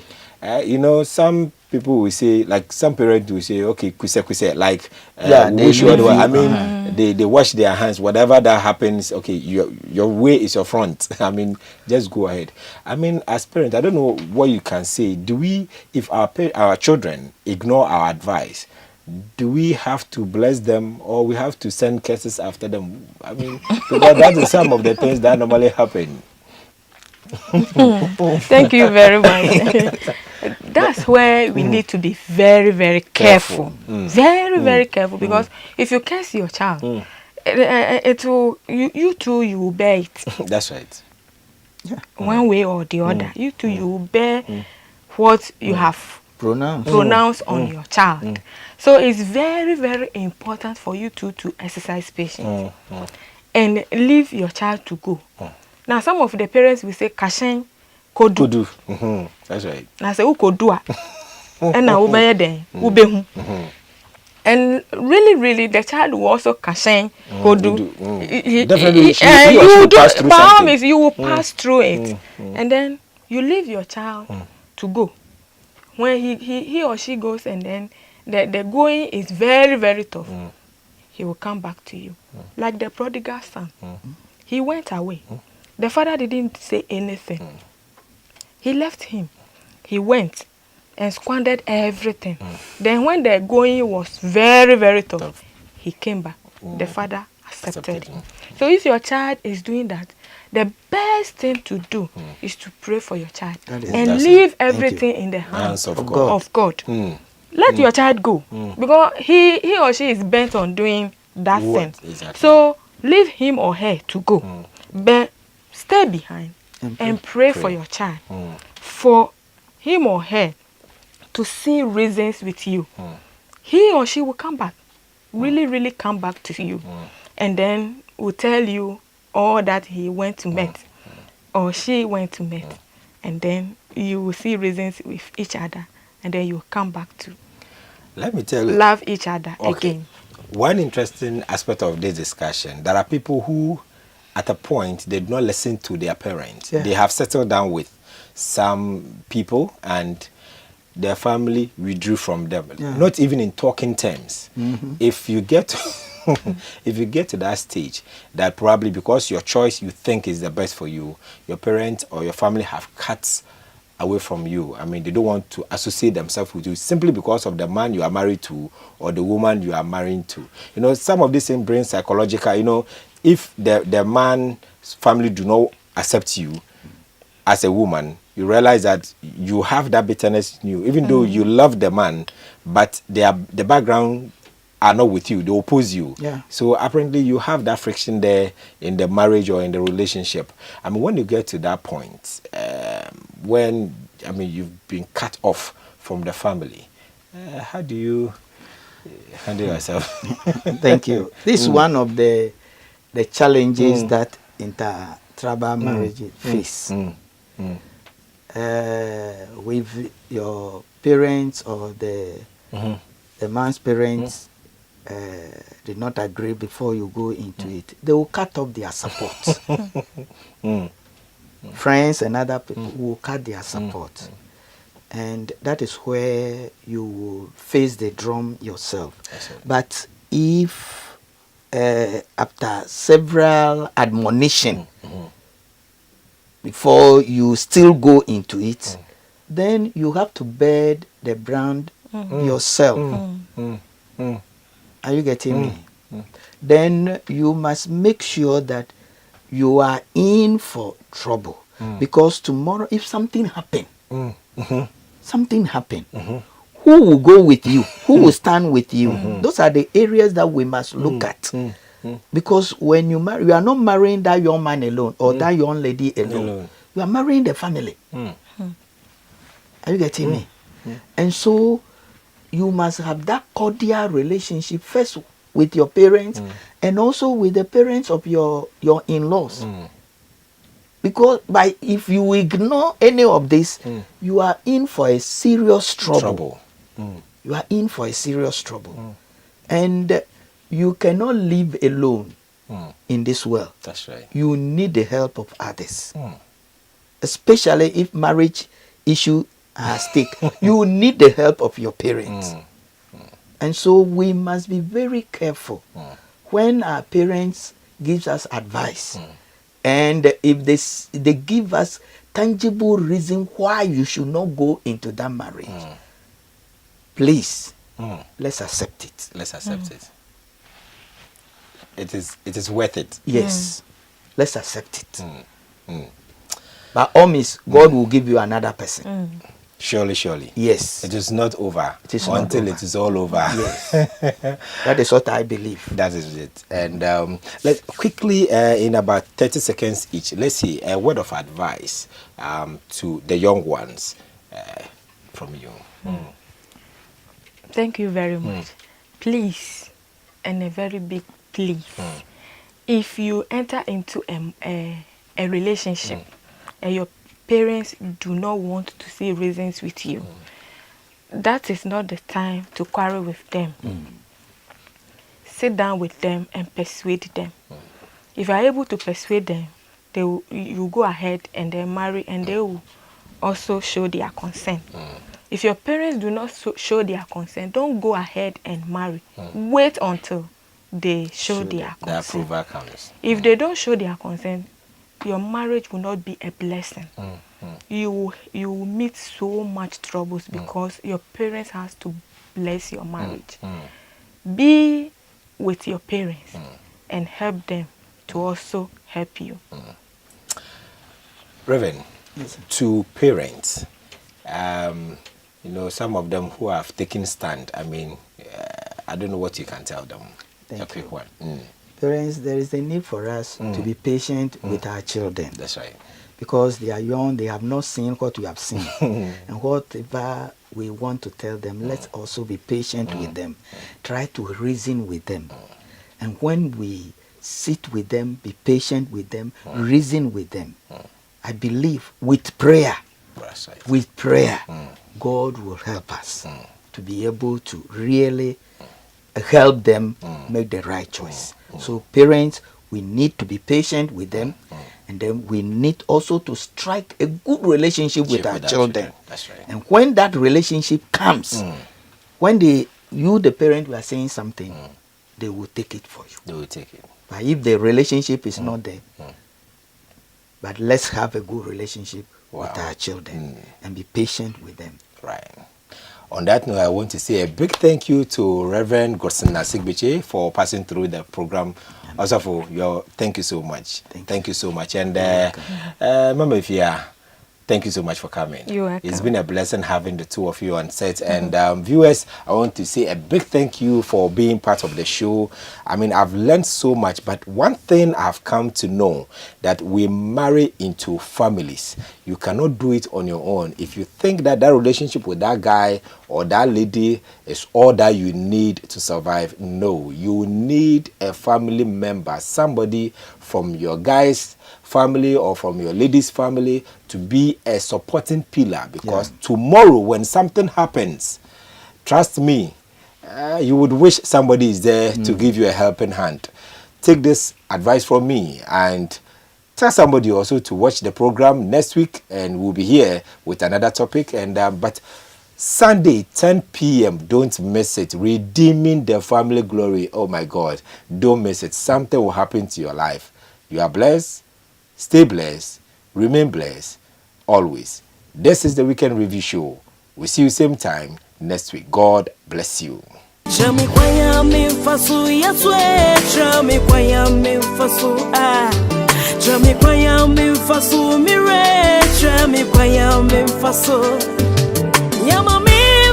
You know, some people will say, like some parents will say, okay, kuse, like they wish you leave otherwise. you. I mean, they wash their hands. Whatever that happens, okay, your way is your front. I mean, just go ahead. I mean, as parents, I don't know what you can say. Do we, if our children ignore our advice, do we have to bless them, or we have to send curses after them? I mean, because that is some of the things that normally happen. Thank you very much. That's where we need to be very, very careful. Very, very careful, because if you curse your child, it will you too, you will bear it. That's right. One way or the other, you too, you will bear what you have pronounced on your child. So it's very, very important for you to exercise patience and leave your child to go. Now, some of the parents will say, "Kashen kodu." That's right. Now, say, "Who kodu a?" And now, ubeye den, ubehu. And really, the child will also kashen kodu. Definitely, you will pass through it, and then you leave your child to go. When he or she goes, and then the going is very, very tough, he will come back to you, like the prodigal son. He went away. The father didn't say anything. He left him. He went and squandered everything. Then when the going was very, very tough, he came back. The father accepted him. So if your child is doing that, the best thing to do is to pray for your child and leave everything in the hands of God. Let your child go, because he or she is bent on doing that thing. Exactly. So leave him or her to go. But stay behind and pray for your child, for him or her to see reasons with you. He or she will come back, really come back to you, and then will tell you all that he went to meet or she went to meet, and then you will see reasons with each other, and then you will come back to love each other again. One interesting aspect of this discussion, there are people who at a point they do not listen to their parents. They have settled down with some people and their family withdrew from them, not even in talking terms. If you get to that stage, that probably because your choice you think is the best for you, your parents or your family have cut away from you. I mean, they don't want to associate themselves with you simply because of the man you are married to or the woman you are married to. You know, some of these things bring psychological, you know, if the man's family do not accept you as a woman, you realize that you have that bitterness in you, even though you love the man, but the background are not with you, they oppose you. So apparently you have that friction there in the marriage or in the relationship. I mean, when you get to that point, when, I mean, you've been cut off from the family, how do you handle yourself? Thank you. This is one of the challenges that trouble marriage face. With your parents or the man's parents did not agree before you go into it, they will cut off their support. Friends and other people will cut their support. And that is where you will face the drum yourself. But if after several admonition before you still go into it, then you have to bear the brand yourself. Are you getting me? Then you must make sure that you are in for trouble. Because tomorrow, if something happen, something happen, who will go with you? Who will stand with you? Those are the areas that we must look at. Because when you marry, you are not marrying that young man alone or that young lady alone. You are marrying the family. Are you getting me? And so you must have that cordial relationship first with your parents and also with the parents of your in-laws. Because if you ignore any of this, you are in for a serious trouble. You are in for a serious trouble. And you cannot live alone in this world. That's right. You need the help of others. Especially if marriage issue are at stake. You need the help of your parents. And so we must be very careful when our parents gives us advice. And if they give us tangible reason why you should not go into that marriage, please, let's accept it. Let's accept it. It is worth it. Yes, let's accept it. By all means, God will give you another person. Surely. Yes. It is not over It is until not over. it is all over. Yes. That is what I believe. That is it. And let's quickly, in about 30 seconds each, let's see a word of advice to the young ones from you. Thank you very much. Please, and a very big please, if you enter into a relationship and your parents do not want to see reasons with you, that is not the time to quarrel with them. Sit down with them and persuade them. If you are able to persuade them, you go ahead and then marry, and they will also show their consent. If your parents do not show their consent, don't go ahead and marry. Wait until they show their The consent. approval comes. If they don't show their consent, your marriage will not be a blessing. You will meet so much troubles because your parents has to bless your marriage. Be with your parents and help them to also help you. Reverend, to parents, some of them who have taken stand, I don't know what you can tell them. A quick one. Parents, there is a need for us to be patient with our children. That's right. Because they are young, they have not seen what we have seen. And whatever we want to tell them, let's also be patient with them. Try to reason with them. And when we sit with them, be patient with them, reason with them, I believe with prayer, God will help us to be able to really help them make the right choice. So parents, we need to be patient with them, and then we need also to strike a good relationship with our children. That's right. And when that relationship comes, when the parent, were saying something, they will take it for you. They will take it. But if the relationship is not there, but let's have a good relationship with our children and be patient with them. Right. On that note, I want to say a big thank you to Reverend Godson Nasigbiche for passing through the program. Also, thank you so much. Thank you so much. And Mama Ifia, thank you so much for coming. You're welcome. It's been a blessing having the two of you on set. And viewers, I want to say a big thank you for being part of the show. I've learned so much, but one thing I've come to know, that we marry into families. You cannot do it on your own. If you think that relationship with that guy or that lady is all that you need to survive, no. You need a family member, somebody from your guys' family or from your lady's family to be a supporting pillar, because tomorrow when something happens, trust me, you would wish somebody is there to give you a helping hand. Take this advice from me and tell somebody also to watch the program next week, and we'll be here with another topic. And but Sunday 10 p.m. don't miss it. Redeeming the Family Glory. Oh my God, don't miss it. Something will happen to your life. You are blessed. Stay blessed. Remain blessed always. This is the Weekend Review Show. We'll see you same time next week. God bless you. Chami kwaya mfasu yaswe, chami kwaya mfasu chami kwaya mfasu mire, chami kwaya mfasu yama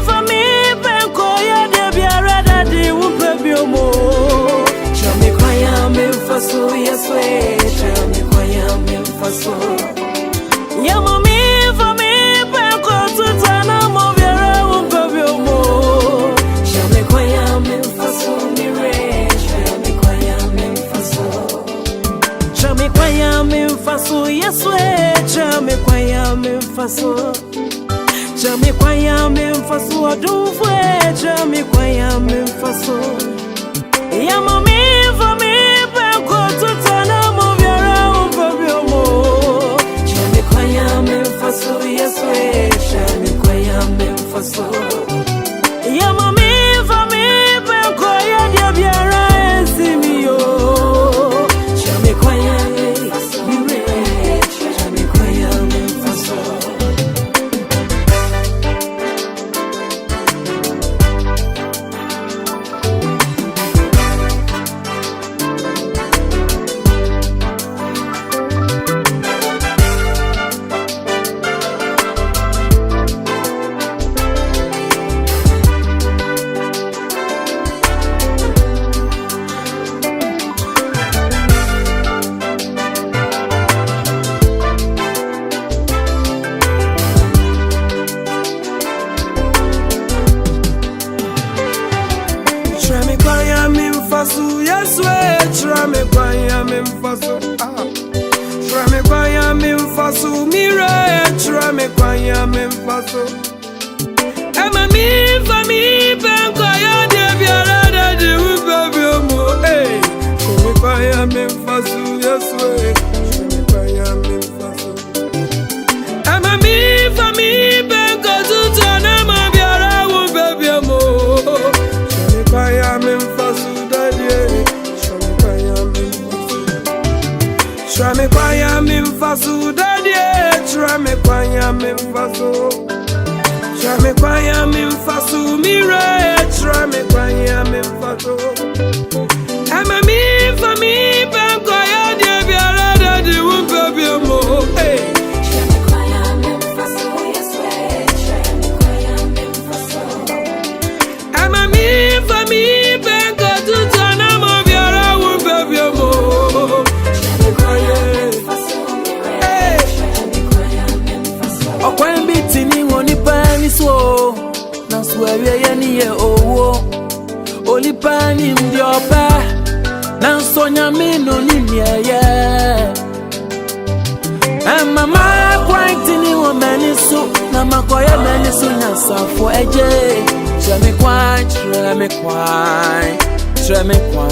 fa mi penko ya de biara da di wupe biomo. Chami kwaya mfasu yaswe, chami kwaya mfasu yama fa mi penko tutana mo biara wupe biomo. Chami kwaya mfasu mire, chami kwaya mfasu chami kwaya mfasu yaswe, chami kwaya mfasu chami kwaya mfasu adufwe, chami kwaya mfasu yama fa mi penko tutana mo biara umpabiomo. Chami kwaya mfasu yaswe, chami kwaya mfasu yama fa mi penko ya dia biara esimiyo. Chami kwaya mire, chami kwaya mfasu Trame kwaya mfasu dadie, trame kwaya mfasu, trame kwaya mfasu mire, trame kwaya mfasu. Ama mi fa mi banko ya die biara da di wumpe biomo. Trame kwaya mfasu yeswe, trame kwaya mfasu. Ama mi fa mi banko tutana mo biara wumpe biomo. Okwen bitini woni pani so na swewe ye ni ye owo oli pani ndi oba na sonya mino ni niye mama kwantini wo mani so na makoye mani so na safo eje treme kwai treme kwai treme kwai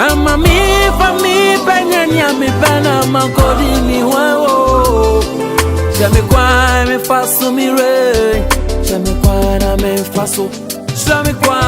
ama mi fa mi penyanya mi bana makodi mi wawo. Chami kwaya mfasu mire, chami kwaya mfasu, chami kwaya